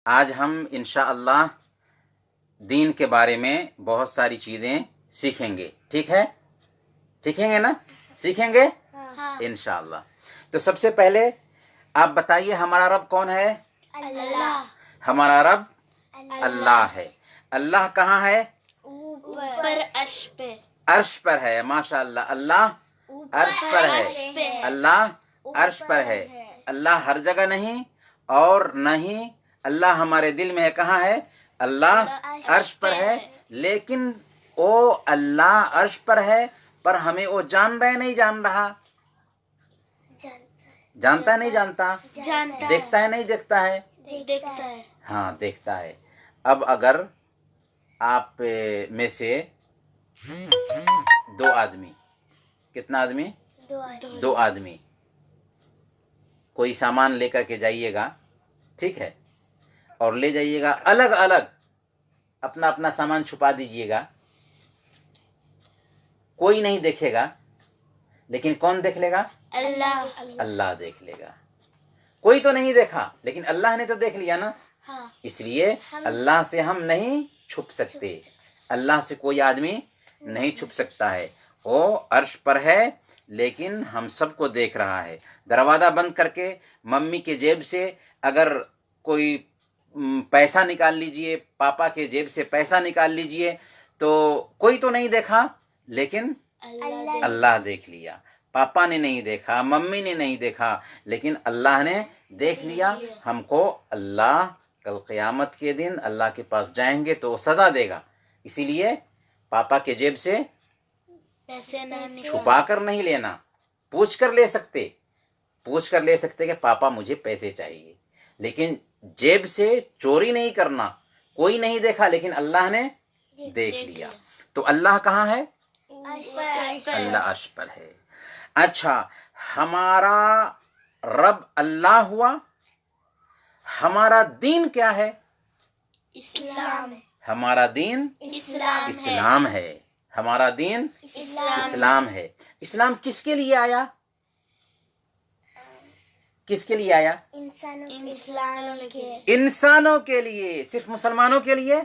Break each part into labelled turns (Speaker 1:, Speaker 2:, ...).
Speaker 1: آج ہم انشاءاللہ دین کے بارے میں بہت ساری چیزیں سیکھیں گے. ٹھیک ہے؟ سیکھیں گے نا؟ سیکھیں گے انشاءاللہ. تو سب سے پہلے آپ بتائیے ہمارا رب کون ہے؟
Speaker 2: اللہ.
Speaker 1: ہمارا رب اللہ ہے. اللہ کہاں ہے؟
Speaker 2: اوپر عرش پہ.
Speaker 1: عرش پر ہے. ماشاء اللہ. اللہ عرش پر ہے. اللہ عرش پر ہے. اللہ ہر جگہ نہیں اور نہ ہی اللہ ہمارے دل میں ہے. کہاں ہے؟ اللہ عرش پر ہے. لیکن وہ اللہ عرش پر ہے پر ہمیں وہ جان رہا ہے نہیں جان رہا؟ جانتا ہے نہیں جانتا؟
Speaker 2: جانتا
Speaker 1: دیکھتا ہے نہیں دیکھتا ہے؟
Speaker 2: دیکھتا ہے.
Speaker 1: ہاں دیکھتا ہے. اب اگر آپ میں سے دو آدمی، کتنا آدمی؟ دو آدمی کوئی سامان لے کر کے جائیے گا، ٹھیک ہے، اور لے جائیے گا الگ الگ، اپنا اپنا سامان چھپا دیجیے گا، کوئی نہیں دیکھے گا، لیکن کون دیکھ لے گا؟
Speaker 2: اللہ.
Speaker 1: اللہ دیکھ لے گا. کوئی تو نہیں دیکھا لیکن اللہ نے تو دیکھ لیا نا.
Speaker 2: ہاں.
Speaker 1: اس لیے اللہ سے ہم نہیں چھپ سکتے. اللہ سے کوئی آدمی نہیں چھپ سکتا ہے. وہ عرش پر ہے لیکن ہم سب کو دیکھ رہا ہے. دروازہ بند کر کے ممی کے جیب سے اگر کوئی پیسہ نکال لیجئے، پاپا کے جیب سے پیسہ نکال لیجئے، تو کوئی تو نہیں دیکھا لیکن اللہ دیکھ لیا. پاپا نے نہیں دیکھا، ممی نے نہیں دیکھا، لیکن اللہ نے دیکھ لیا. ہم کو اللہ کل قیامت کے دن اللہ کے پاس جائیں گے تو وہ سزا دے گا. اسی لیے پاپا کے جیب سے
Speaker 2: پیسے نہ
Speaker 1: چھپا کر نہیں لینا. پوچھ کر لے سکتے کہ پاپا مجھے پیسے چاہیے، لیکن جیب سے چوری نہیں کرنا. کوئی نہیں دیکھا لیکن اللہ نے دیکھ لیا. تو اللہ کہاں ہے؟ اللہ عرش پر ہے. اچھا، ہمارا رب اللہ ہوا. ہمارا دین کیا ہے؟
Speaker 2: اسلام.
Speaker 1: ہمارا دین اسلام ہے. ہمارا دین اسلام ہے. اسلام کس کے لیے آیا؟ کس کے لیے آیا؟ انسانوں کے لیے. صرف مسلمانوں کے لیے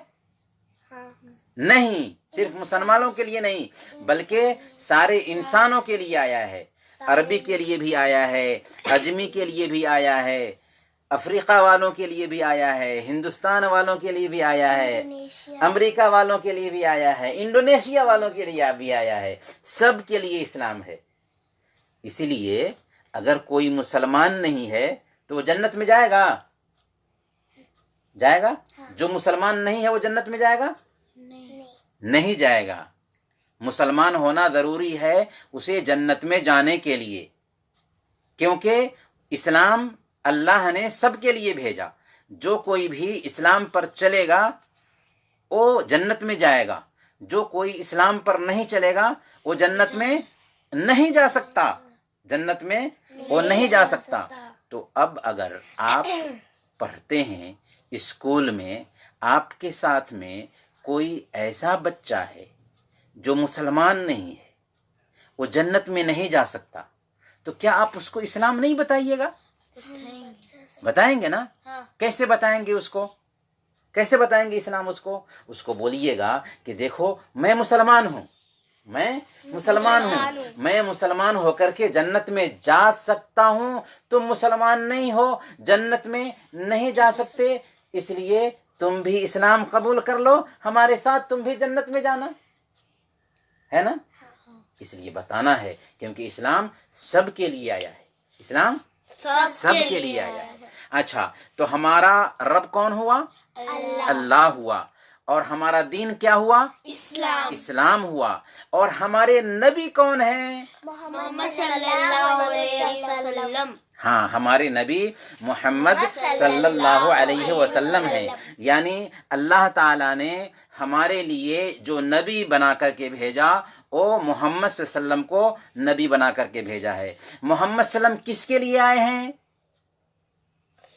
Speaker 1: نہیں، صرف مسلمانوں کے لیے نہیں، بلکہ سارے انسانوں کے لیے آیا ہے. عربی کے لیے بھی آیا ہے، عجمی کے لیے بھی آیا ہے، افریقہ والوں کے لیے بھی آیا ہے، ہندوستان والوں کے لیے بھی آیا ہے، امریکہ والوں کے لیے بھی آیا ہے، انڈونیشیا والوں کے لیے بھی آیا ہے. سب کے لیے اسلام ہے. اسی لیے اگر کوئی مسلمان نہیں ہے تو وہ جنت میں جائے گا؟ جائے گا؟ جو مسلمان نہیں ہے وہ جنت میں جائے گا؟ نہیں جائے گا. مسلمان ہونا ضروری ہے اسے جنت میں جانے کے لیے، کیونکہ اسلام اللہ نے سب کے لیے بھیجا. جو کوئی بھی اسلام پر چلے گا وہ جنت میں جائے گا. جو کوئی اسلام پر نہیں چلے گا وہ جنت میں نہیں جا سکتا. جنت میں وہ نہیں جا سکتا. تو اب اگر آپ پڑھتے ہیں اسکول میں، آپ کے ساتھ میں کوئی ایسا بچہ ہے جو مسلمان نہیں ہے، وہ جنت میں نہیں جا سکتا، تو کیا آپ اس کو اسلام نہیں بتائیے گا؟ بتائیں گے نا. کیسے بتائیں گے اس کو؟ کیسے بتائیں گے اسلام اس کو؟ اس کو بولیے گا کہ دیکھو میں مسلمان ہوں، میں مسلمان ہو کر کے جنت میں جا سکتا ہوں. تم مسلمان نہیں ہو، جنت میں نہیں جا سکتے، اس لیے تم بھی اسلام قبول کر لو، ہمارے ساتھ تم بھی جنت میں جانا ہے نا. اس لیے بتانا ہے کیونکہ اسلام سب کے لیے آیا ہے. اسلام سب کے لیے آیا ہے. اچھا، تو ہمارا رب کون ہوا؟ اللہ ہوا. اور ہمارا دین کیا ہوا؟ اسلام ہوا. اور ہمارے نبی کون ہیں؟
Speaker 2: محمد صلی اللہ علیہ وسلم.
Speaker 1: ہاں، ہمارے نبی محمد صلی اللہ علیہ وسلم ہیں. یعنی اللہ تعالیٰ نے ہمارے لیے جو نبی بنا کر کے بھیجا وہ محمد صلی اللہ علیہ وسلم کو نبی بنا کر کے بھیجا ہے. محمد صلی اللہ علیہ وسلم کس کے لیے آئے ہیں؟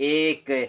Speaker 1: 1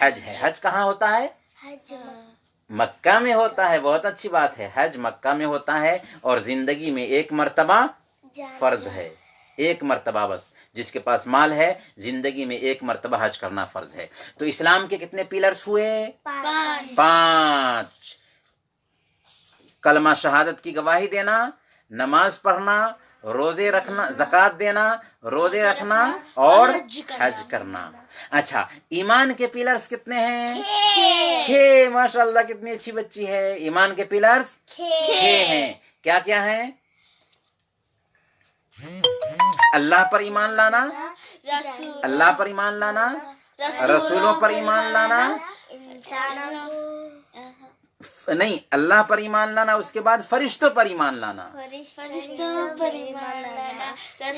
Speaker 1: حج ہے. حج کہاں ہوتا ہے؟ مکہ میں ہوتا ہے. بہت اچھی بات ہے. حج مکہ میں ہوتا ہے اور زندگی میں ایک مرتبہ فرض ہے. ایک مرتبہ بس. جس کے پاس مال ہے زندگی میں ایک مرتبہ حج کرنا فرض ہے. تو اسلام کے کتنے پیلرز ہوئے؟ 5. کلمہ شہادت کی گواہی دینا، نماز پڑھنا، روزے رکھنا، زکوٰۃ دینا، روزے رکھنا اور حج کرنا. اچھا، ایمان کے پیلرز کتنے ہیں؟ 6. ماشاء اللہ کتنی اچھی بچی ہے. ایمان کے پیلرز 6 ہیں. کیا کیا ہیں؟ اللہ پر ایمان لانا، اللہ پر ایمان لانا، رسولوں پر ایمان لانا، نہیں اللہ پر ایمان لانا، اس کے بعد فرشتوں پر ایمان لانا،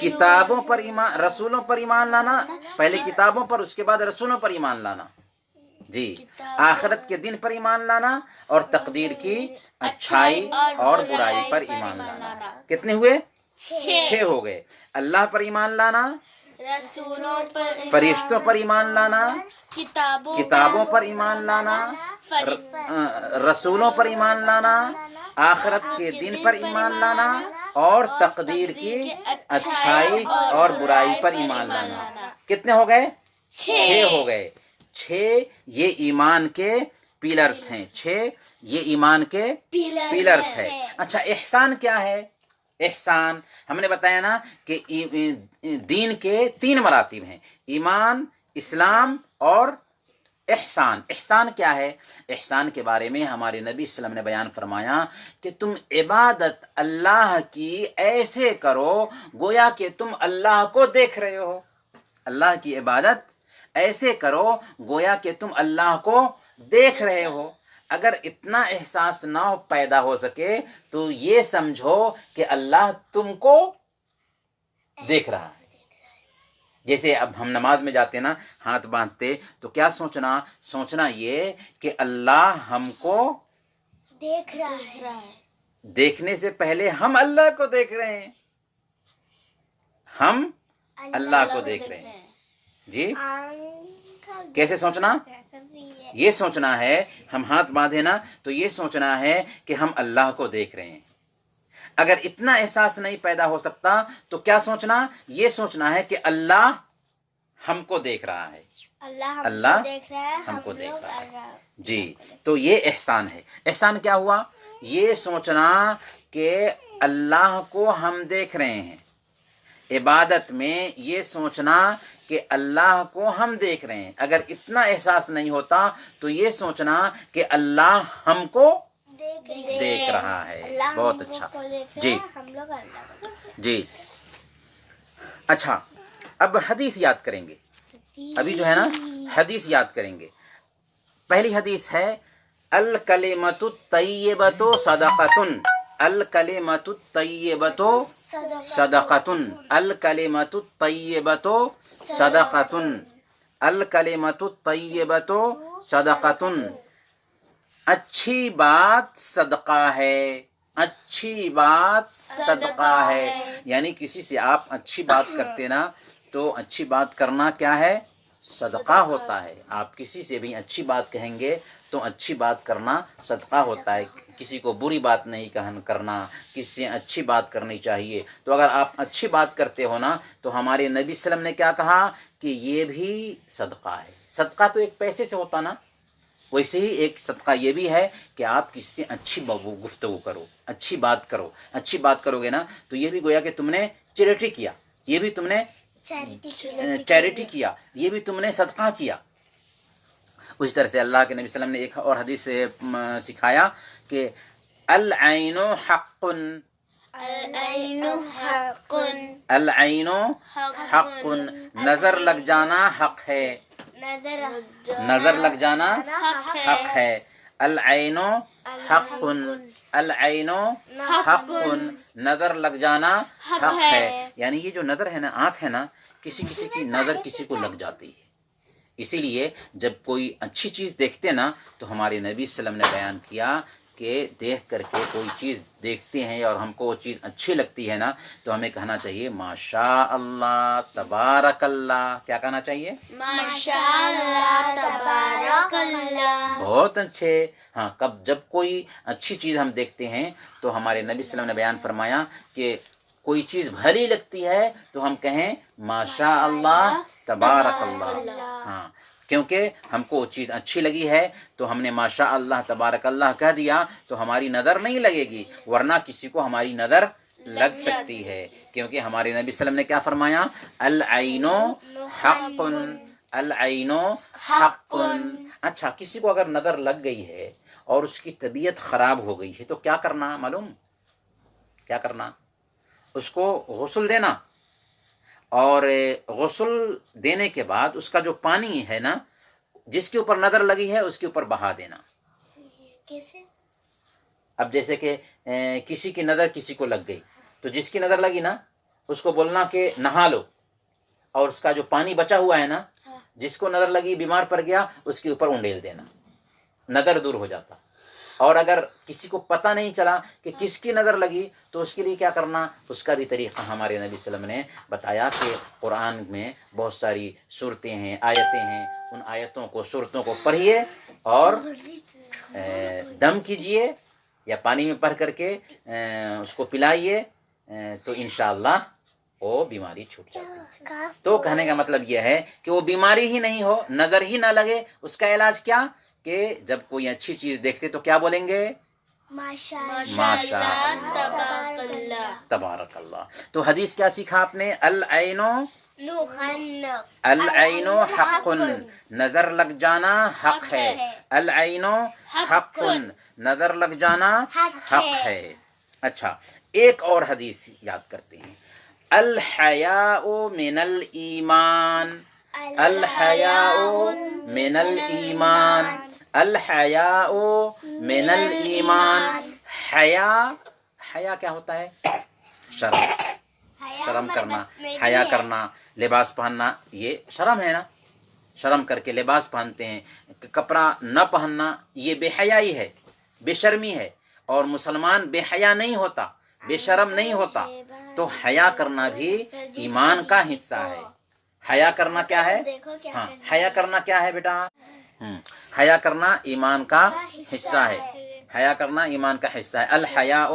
Speaker 1: کتابوں پر ایمان، رسولوں پر ایمان لانا. پہلے کتابوں پر، اس کے بعد رسولوں پر ایمان لانا. جی، آخرت کے دن پر ایمان لانا اور تقدیر کی اچھائی اور برائی پر ایمان لانا. کتنے ہوئے؟ 6 ہو گئے. اللہ پر ایمان لانا،
Speaker 2: رسولوں پر،
Speaker 1: فرشتوں پر ایمان لانا، کتابوں پر ایمان لانا، رسولوں پر ایمان لانا، آخرت کے دن پر ایمان لانا اور تقدیر کی اچھائی اور برائی پر ایمان لانا. کتنے ہو گئے؟ 6 ہو گئے. 6 یہ ایمان کے پیلرز ہیں. 6 یہ ایمان کے پیلرز ہے. اچھا، احسان کیا ہے؟ احسان ہم نے بتایا نا کہ دین کے 3 مراتب ہیں: ایمان، اسلام اور احسان. احسان کیا ہے؟ احسان کے بارے میں ہمارے نبی صلی اللہ علیہ وسلم نے بیان فرمایا کہ تم عبادت اللہ کی ایسے کرو گویا کہ تم اللہ کو دیکھ رہے ہو. اللہ کی عبادت ایسے کرو گویا کہ تم اللہ کو دیکھ رہے ہو. اگر اتنا احساس نہ پیدا ہو سکے تو یہ سمجھو کہ اللہ تم کو دیکھ رہا ہے. جیسے اب ہم نماز میں جاتے نا، ہاتھ باندھتے تو کیا سوچنا یہ کہ اللہ ہم کو
Speaker 2: دیکھ رہا ہے.
Speaker 1: دیکھنے سے پہلے ہم اللہ کو دیکھ رہے ہیں. ہم اللہ کو دیکھ رہے ہیں. جی، کیسے سوچنا؟ یہ سوچنا ہے، ہم ہاتھ باندھے نا تو یہ سوچنا ہے کہ ہم اللہ کو دیکھ رہے ہیں. اگر اتنا احساس نہیں پیدا ہو سکتا تو کیا سوچنا؟ یہ سوچنا ہے کہ اللہ ہم کو دیکھ رہا ہے. اللہ
Speaker 2: دیکھ رہا ہے،
Speaker 1: ہم کو دیکھ رہا ہے. جی، تو یہ احسان ہے. احسان کیا ہوا؟ یہ سوچنا کہ اللہ کو ہم دیکھ رہے ہیں. عبادت میں یہ سوچنا کہ اللہ کو ہم دیکھ رہے ہیں. اگر اتنا احساس نہیں ہوتا تو یہ سوچنا کہ اللہ ہم کو دیکھ رہا ہے. بہت اچھا. جی جی، اچھا، اب حدیث یاد کریں گے. ابھی جو ہے نا حدیث یاد کریں گے. پہلی حدیث ہے الکلمۃ الطیبۃ صدقۃ. الکلمۃ الطیبۃ صدقۃ. الکلمۃ الطیبۃ صدقۃ. الکلمۃ الطیبۃ صدقۃ. اچھی بات صدقہ ہے. اچھی بات صدقہ ہے. یعنی کسی سے آپ اچھی بات کرتے نا تو اچھی بات کرنا کیا ہے؟ صدقہ ہوتا ہے. آپ کسی سے بھی اچھی بات کہیں گے تو اچھی بات کرنا صدقہ ہوتا ہے. کسی کو بری بات نہیں کرنا، کسی سے اچھی بات کرنی چاہیے. تو اگر آپ اچھی بات کرتے ہو نا تو ہمارے نبی صلی اللہ علیہ وسلم نے کیا کہا کہ یہ بھی صدقہ ہے. صدقہ تو ایک پیسے سے ہوتا نا، ویسے ہی ایک صدقہ یہ بھی ہے کہ آپ کسی سے اچھی گفتگو کرو، اچھی بات کرو. اچھی بات کرو گے نا تو یہ بھی گویا کہ تم نے چیریٹی کیا، یہ بھی تم نے چیریٹی کیا، یہ بھی تم نے صدقہ کیا. اسی طرح سے اللہ کے نبی صلی اللہ علیہ وسلم نے ایک اور حدیث سے سکھایا کہ العین حق.
Speaker 2: العین حق.
Speaker 1: العین حق. نظر لگ جانا حق ہے. نظر لگ جانا حق ہے. العین حق. العین حق. نظر لگ جانا حق ہے. یعنی یہ جو نظر ہے نا، آنکھ ہے نا، کسی کی نظر کسی کو لگ جاتی ہے. اسی لیے جب کوئی اچھی چیز دیکھتے نا تو ہمارے نبی صلی اللہ علیہ وسلم نے بیان کیا کہ دیکھ کر کے کوئی چیز دیکھتے ہیں اور ہم کو وہ چیز اچھی لگتی ہے نا تو ہمیں کہنا چاہیے ماشاء اللہ تبارک اللہ. کیا کہنا چاہیے؟
Speaker 2: ماشاء اللہ تبارک اللہ.
Speaker 1: بہت اچھے. ہاں جب کوئی اچھی چیز ہم دیکھتے ہیں تو ہمارے نبی صلی اللہ علیہ وسلم نے بیان فرمایا کہ کوئی چیز بھلی لگتی ہے تو ہم کہیں ماشاء اللہ تبارک اللہ. ہاں کیونکہ ہم کو وہ چیز اچھی لگی ہے تو ہم نے ماشاء اللہ تبارک اللہ کہہ دیا تو ہماری نظر نہیں لگے گی، ورنہ کسی کو ہماری نظر لگ سکتی ہے. کیونکہ ہمارے نبی صلی اللہ علیہ وسلم نے کیا فرمایا؟ العین حق، العین حق. اچھا کسی کو اگر نظر لگ گئی ہے اور اس کی طبیعت خراب ہو گئی ہے تو کیا کرنا معلوم؟ کیا کرنا؟ اس کو غسل دینا، اور غسل دینے کے بعد اس کا جو پانی ہے نا جس کے اوپر نظر لگی ہے اس کے اوپر بہا دینا.
Speaker 2: کیسے؟
Speaker 1: اب جیسے کہ کسی کی نظر کسی کو لگ گئی تو جس کی نظر لگی نا اس کو بولنا کہ نہا لو، اور اس کا جو پانی بچا ہوا ہے نا جس کو نظر لگی بیمار پڑ گیا اس کے اوپر انڈیل دینا، نظر دور ہو جاتا. اور اگر کسی کو پتہ نہیں چلا کہ کس کی نظر لگی تو اس کے لیے کیا کرنا، اس کا بھی طریقہ ہمارے نبی صلی اللہ علیہ وسلم نے بتایا کہ قرآن میں بہت ساری صورتیں ہیں، آیتیں ہیں، ان آیتوں کو صورتوں کو پڑھیے اور دم کیجئے یا پانی میں پڑھ کر کے اس کو پلائیے تو انشاءاللہ وہ بیماری چھوٹ جاتی ہے. تو کہنے کا مطلب یہ ہے کہ وہ بیماری ہی نہیں ہو، نظر ہی نہ لگے، اس کا علاج کیا کہ جب کوئی اچھی چیز دیکھتے تو کیا بولیں گے؟
Speaker 2: ماشاء
Speaker 1: ماشاء
Speaker 2: اللہ تبارک اللہ.
Speaker 1: تبارک اللہ. تو حدیث کیا سیکھا آپ نے؟ العین
Speaker 2: نخنق،
Speaker 1: العین حق، نظر لگ جانا حق ہے. العین حق، نظر لگ جانا حق ہے. اچھا ایک اور حدیث یاد کرتے ہیں. الحیاء من الایمان، الحیاء من الایمان، الحیاء من الایمان. حیا کیا ہوتا ہے؟ شرم کرنا، حیا کرنا، لباس پہننا، یہ شرم ہے نا. شرم کر کے لباس پہنتے ہیں. کپڑا نہ پہننا یہ بے حیائی ہے، بے شرمی ہے. اور مسلمان بے حیا نہیں ہوتا، بے شرم نہیں ہوتا. تو حیا کرنا بھی ایمان کا حصہ ہے. حیا کرنا کیا ہے؟ ہاں حیا کرنا کیا ہے بیٹا؟ حیا کرنا ایمان کا حصہ ہے. حیا کرنا ایمان کا حصہ ہے. الحیاء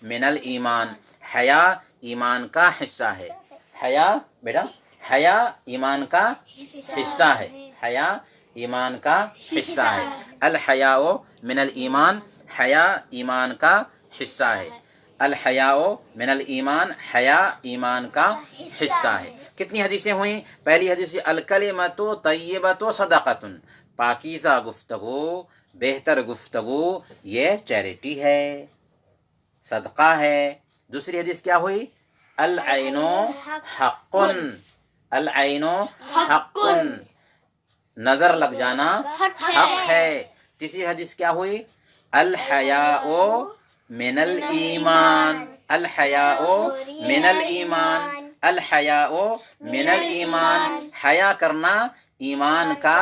Speaker 1: من الایمان، حیا ایمان کا حصہ ہے. حیا بیٹا، حیا ایمان کا حصہ ہے. حیا ایمان کا حصہ ہے. الحیاء من الایمان، حیا ایمان کا حصہ ہے. الحیاء من الایمان، حیا ایمان کا حصہ ہے. کتنی حدیثیں ہوئیں؟ پہلی حدیث الکلمۃ طیبۃ صدقۃ، پاکیزہ گفتگو، بہتر گفتگو یہ چیریٹی ہے، صدقہ ہے. دوسری حدیث کیا ہوئی؟ العین حق، العین حق، نظر لگ جانا حق ہے. تیسری حدیث کیا ہوئی؟ الحیاء من الایمان، الحیاء من الایمان، الحیاء من الایمان. حیا کرنا ایمان کا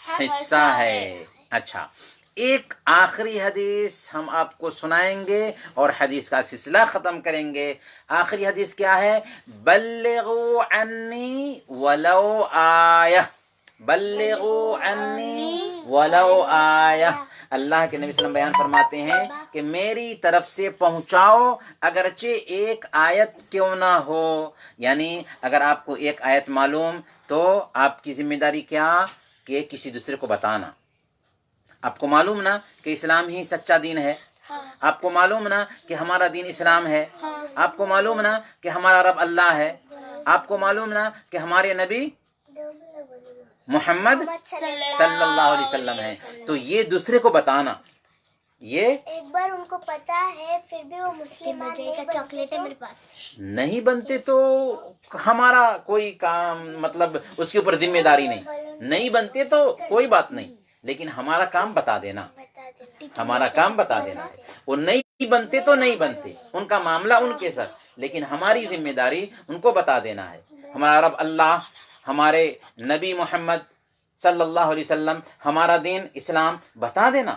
Speaker 1: حصہ ہے. اچھا ایک آخری حدیث ہم آپ کو سنائیں گے اور حدیث کا سلسلہ ختم کریں گے. آخری حدیث کیا ہے؟ بلغوا عنی ولو آیہ، بلغوا عنی ولو آیہ. اللہ کے نبی صلی اللہ علیہ وسلم بیان فرماتے ہیں کہ میری طرف سے پہنچاؤ اگرچہ ایک آیت کیوں نہ ہو. یعنی اگر آپ کو ایک آیت معلوم تو آپ کی ذمہ داری کیا کہ کسی دوسرے کو بتانا. آپ کو معلوم نا کہ اسلام ہی سچا دین ہے، آپ کو معلوم نا کہ ہمارا دین اسلام ہے، آپ کو معلوم نا کہ ہمارا رب اللہ ہے، آپ کو معلوم نا کہ ہمارے نبی محمد صلی اللہ علیہ وسلم ہے. تو یہ دوسرے کو بتانا، یہ
Speaker 2: ایک بار ان کو پتا ہے پھر بھی وہ مسلم چاکلیٹ ہے میرے پاس
Speaker 1: نہیں بنتے تو ہمارا کوئی کام، مطلب اس کے اوپر ذمہ داری نہیں بنتے تو کوئی بات نہیں، لیکن ہمارا کام بتا دینا، ہمارا کام بتا دینا. وہ نہیں بنتے تو نہیں بنتے، ان کا معاملہ ان کے ساتھ، لیکن ہماری ذمہ داری ان کو بتا دینا ہے. ہمارا رب اللہ، ہمارے نبی محمد صلی اللہ علیہ وسلم، ہمارا دین اسلام بتا دینا.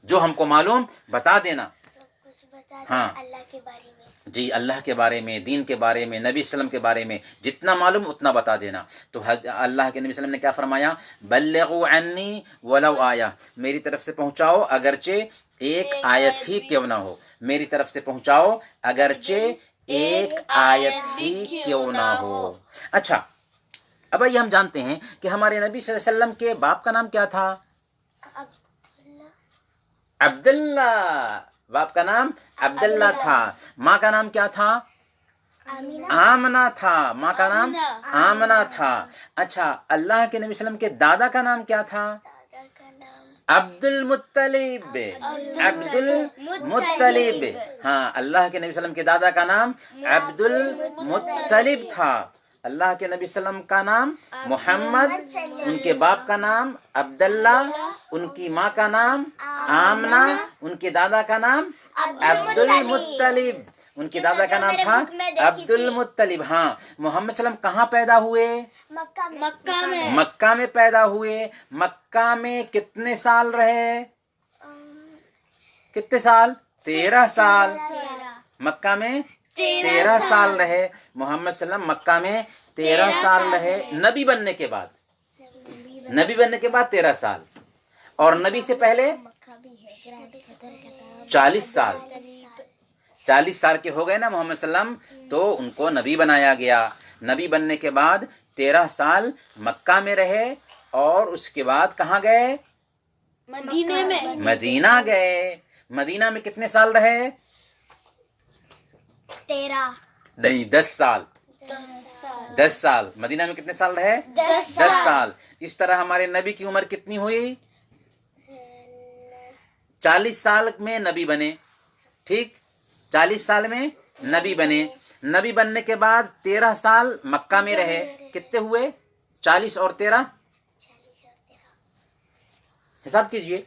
Speaker 1: جو ہم کو معلوم بتا دینا.
Speaker 2: سب کچھ بتا دیں
Speaker 1: ہاں.
Speaker 2: اللہ کے بارے میں.
Speaker 1: جی اللہ کے بارے میں، دین کے بارے میں، نبی صلی اللہ علیہ وسلم کے بارے میں جتنا معلوم اتنا بتا دینا. تو اللہ کے نبی صلی اللہ علیہ وسلم نے کیا فرمایا؟ بلغوا عنی ولو آیہ، میری طرف سے پہنچاؤ اگرچہ ایک آیت ہی کیوں نہ ہو. میری طرف سے پہنچاؤ اگرچہ ایک آیت ہی کیوں نہ ہو. اچھا اب یہ ہم جانتے ہیں کہ ہمارے نبی صلی اللہ علیہ وسلم کے باپ کا نام کیا تھا؟
Speaker 2: عبداللہ.
Speaker 1: عبداللہ. باپ کا نام عبداللہ تھا. ماں کا نام کیا تھا؟
Speaker 2: آمینہ.
Speaker 1: آمنہ تھا. ماں کا نام آمنہ تھا. اچھا اللہ کے نبی صلی اللہ علیہ وسلم کے دادا کا نام کیا تھا؟
Speaker 2: دادا کا نام
Speaker 1: عبد المطلب. عبد المطلب. ہاں اللہ کے نبی صلی اللہ علیہ وسلم کے دادا کا نام عبد المطلب تھا. اللہ کے نبی صلی اللہ علیہ وسلم کا نام محمد، ان کے باپ کا نام عبداللہ، ان کی ماں کا نام آمنہ، ان کے دادا کا نام عبد المطلب. ان کے دادا کا نام تھا عبد المطلب. ہاں محمد صلی اللہ علیہ وسلم کہاں پیدا ہوئے؟
Speaker 2: مکہ میں.
Speaker 1: مکہ میں پیدا ہوئے. مکہ میں کتنے سال رہے؟ کتنے سال؟ 13 سال. مکہ میں 13 سال رہے. محمد صلی اللہ علیہ وسلم مکہ میں 13 سال رہے. نبی بننے کے بعد، نبی بننے کے بعد 13 سال. اور نبی سے پہلے 40 سال. 40 سال کے ہو گئے نا محمد صلی اللہ علیہ وسلم، تو ان کو نبی بنایا گیا. نبی بننے کے بعد 13 سال مکہ میں رہے اور اس کے بعد کہاں گئے؟
Speaker 2: مدینے میں.
Speaker 1: مدینہ گئے. مدینہ میں کتنے سال رہے؟
Speaker 2: 13.
Speaker 1: نہیں 10 سال. 10 سال. مدینہ میں کتنے سال رہے؟ 10 سال. اس طرح ہمارے نبی کی عمر کتنی ہوئی؟ 40 سال میں نبی بنے. ٹھیک 40 سال میں نبی بنے. نبی بننے کے بعد 13 سال مکہ میں رہے. کتنے ہوئے؟ 40 اور 13 حساب کیجئے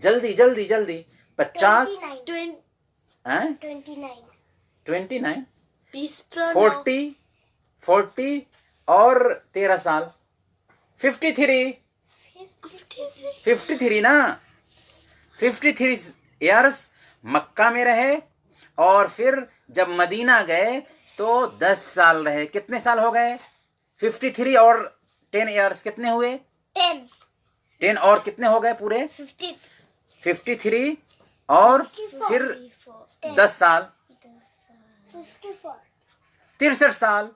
Speaker 1: جلدی جلدی جلدی. 50 29 40 اور 13 سال 53 نا. 53 ایئرس مکہ میں رہے اور پھر جب مدینہ گئے تو 10 سال رہے. کتنے سال ہو گئے؟ 53 اور 10 ایئرس کتنے ہوئے؟ 10 اور کتنے ہو گئے پورے؟ 53 اور پھر 10 سال 63 سال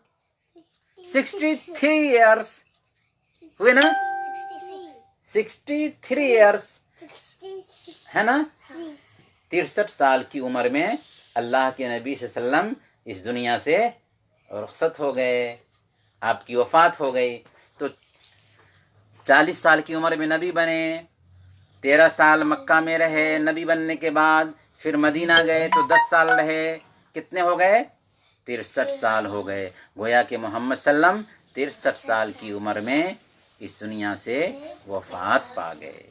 Speaker 1: 63 ایئرس ہوئے نا. 63 ایئرس ہے نا. 63 سال کی عمر میں اللہ کے نبی صلی اللہ علیہ وسلم اس دنیا سے رخصت ہو گئے. آپ کی وفات ہو گئی. تو 40 سال کی عمر میں نبی بنے. 13 سال مکہ میں رہے. نبی بننے کے بعد پھر مدینہ گئے تو 10 سال رہے. کتنے ہو گئے؟ 63 سال ہو گئے. گویا کہ محمد صلی اللہ علیہ وسلم 63 سال کی عمر میں اس دنیا سے وفات پا گئے.